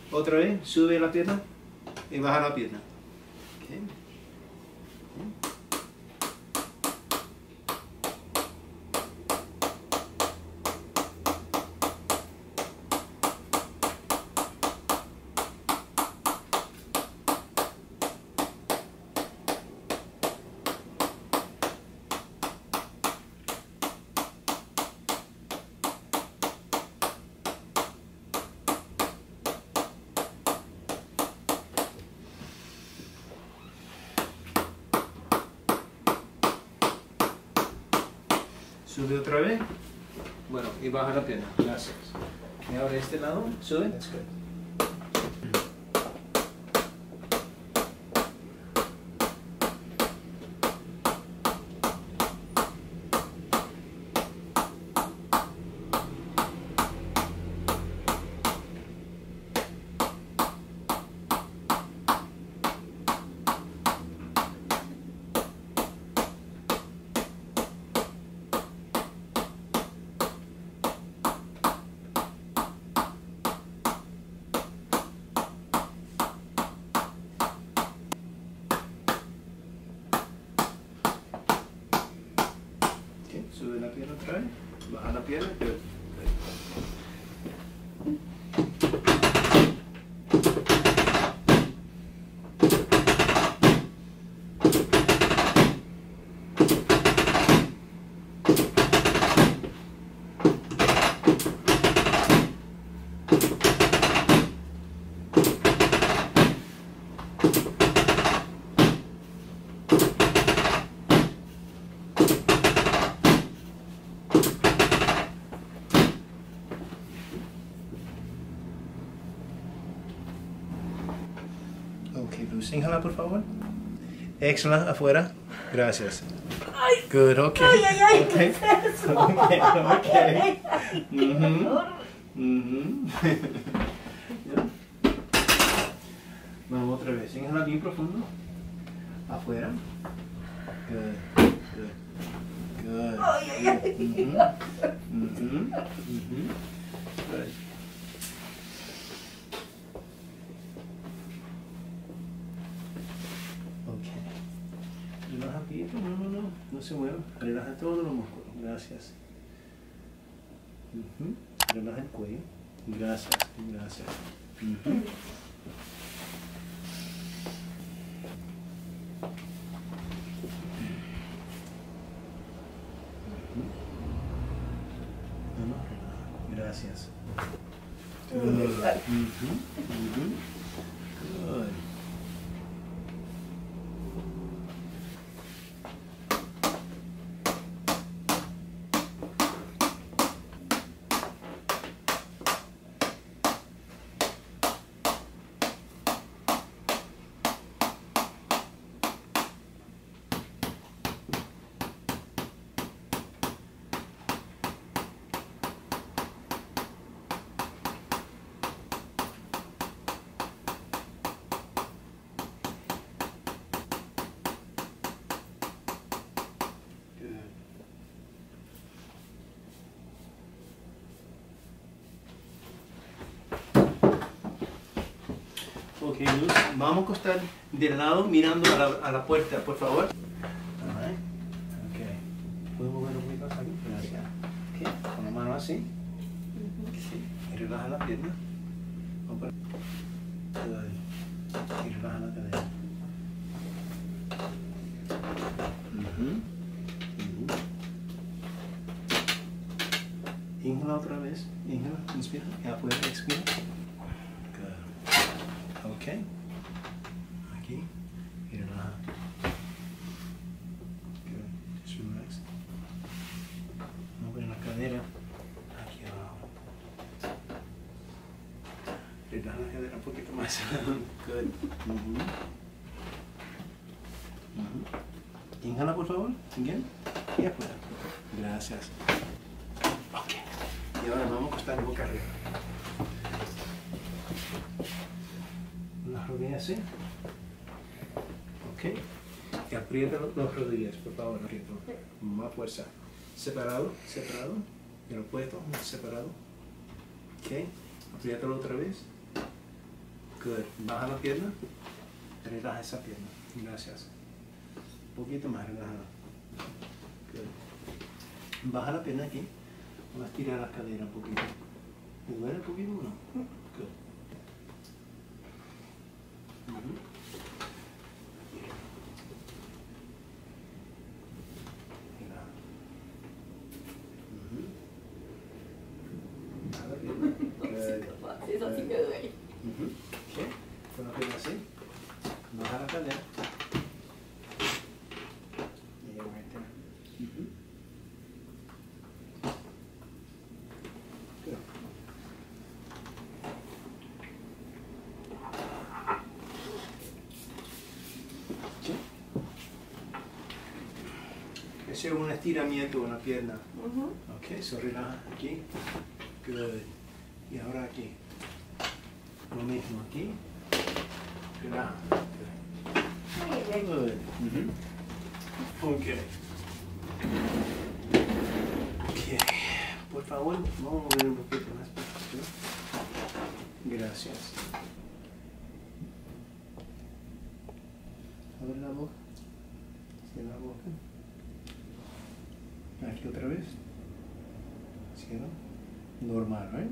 Otra vez, sube la pierna y baja la pierna. Okay. Sube otra vez. Bueno, y baja la pierna. Gracias. Y ahora este lado, sube. That's good. Sube la pierna otra vez, baja la pierna, good. Ok, Luz, inhala por favor. Exhala afuera. Gracias. Good, ok. Okay. Okay. Vamos otra vez. Inhala bien profundo. Afuera. Good, good, good. Good. Relaja bien, no se mueva. Relaja todos los músculos. Gracias. Relaja el cuello. Gracias, gracias. Gracias. Good. Good. Ok, Luz, vamos a acostar del lado mirando a la puerta, por favor. Alright. Ok. ¿Puedo mover un poquito aquí? Gracias. Ok, con la mano así. Sí. Y relaja la pierna. Y relaja la cadera. Inhala otra vez. Inhala, inspira. Y afuera, expira. Ok, aquí y relaja. Good, just relax. Relaja la cadera un poquito más. Good. Inhala, por favor. Bien. Y afuera. Gracias. Ok. Y ahora vamos a acostar boca arriba. Las rodillas así. Ok. Y aprieta las rodillas, por favor. Aprieta. Más fuerza. Separado, separado. Y lo opuesto, separado. Ok. Apriétalo otra vez. Good. Baja la pierna. Relaja esa pierna. Gracias. Un poquito más relajado. Good. Baja la pierna aquí. Vas a estirar la cadera un poquito. ¿Me duele un poquito o no? Good. Eso sí me duele. Ok. Con la pierna así. Baja la cadera. Y right there. Good. ¿Sí? Ese es un estiramiento de una pierna. Ok, so relaja aquí. Good. Y ahora aquí. Lo mismo aquí. Relaja. Good. Ok. Ok. Por favor, vamos a mover un poquito más. Gracias. Abre la boca. Cierra la boca. Aquí otra vez. Cierra. Normal, ¿right?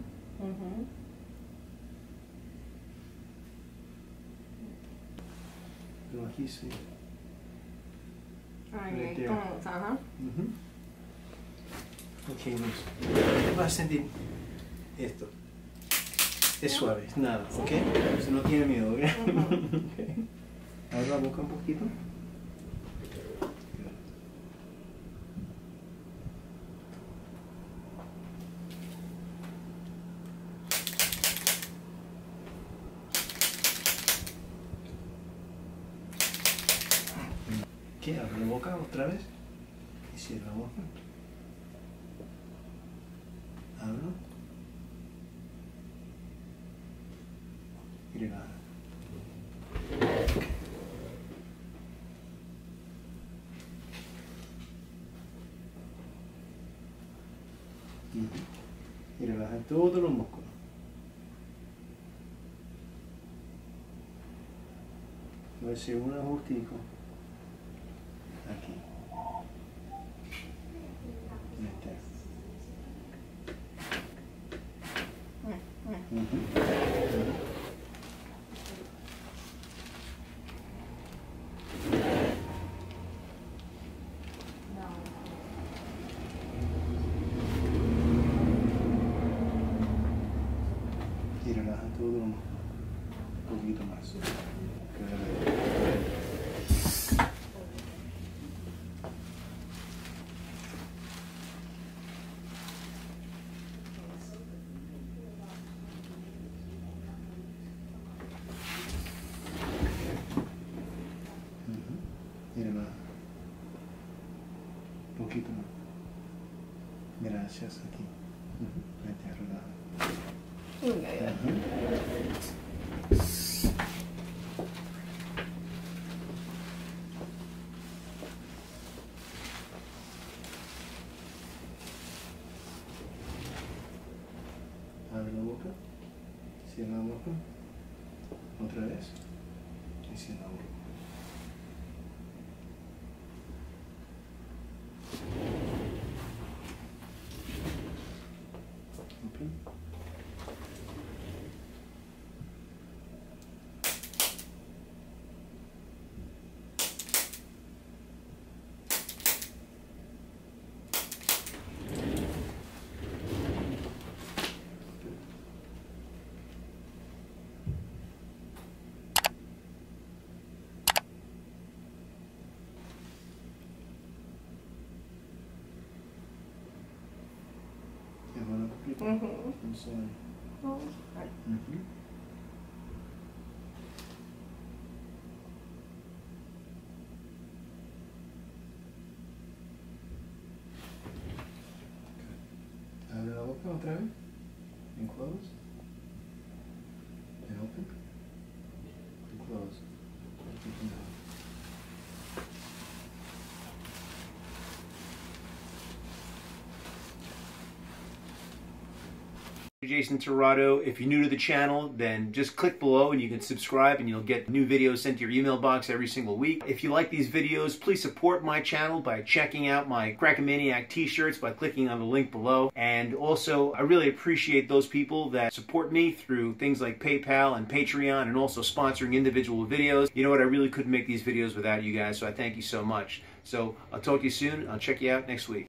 Pero aquí sí. Ay, como, ajá. Ok, Luz. Vas a sentir esto. Es suave, nada, ¿ok? Si no tiene miedo, ¿ok? Okay. Abre la boca un poquito. Ok, abre la boca otra vez. Y cierra la boca. Ábrelo. Y relaja. Y relaja todos los músculos. Voy a hacer un ajustico aquí. Y relaja todo un poquito más. Y relaja. Un poquito más. Gracias aquí. Vete, relaja. Abre la boca, cierra la boca, otra vez, y cierra la boca. Okay. I'm sorry. Oh, Otra vez. And close. And open. And close. Open now. Jason Tirado. If you're new to the channel, then just click below and you can subscribe and you'll get new videos sent to your email box every single week. If you like these videos, please support my channel by checking out my Crack-A-Maniac t-shirts by clicking on the link below. And also, I really appreciate those people that support me through things like PayPal and Patreon and also sponsoring individual videos. You know what, I really couldn't make these videos without you guys, so I thank you so much. So I'll talk to you soon. I'll check you out next week.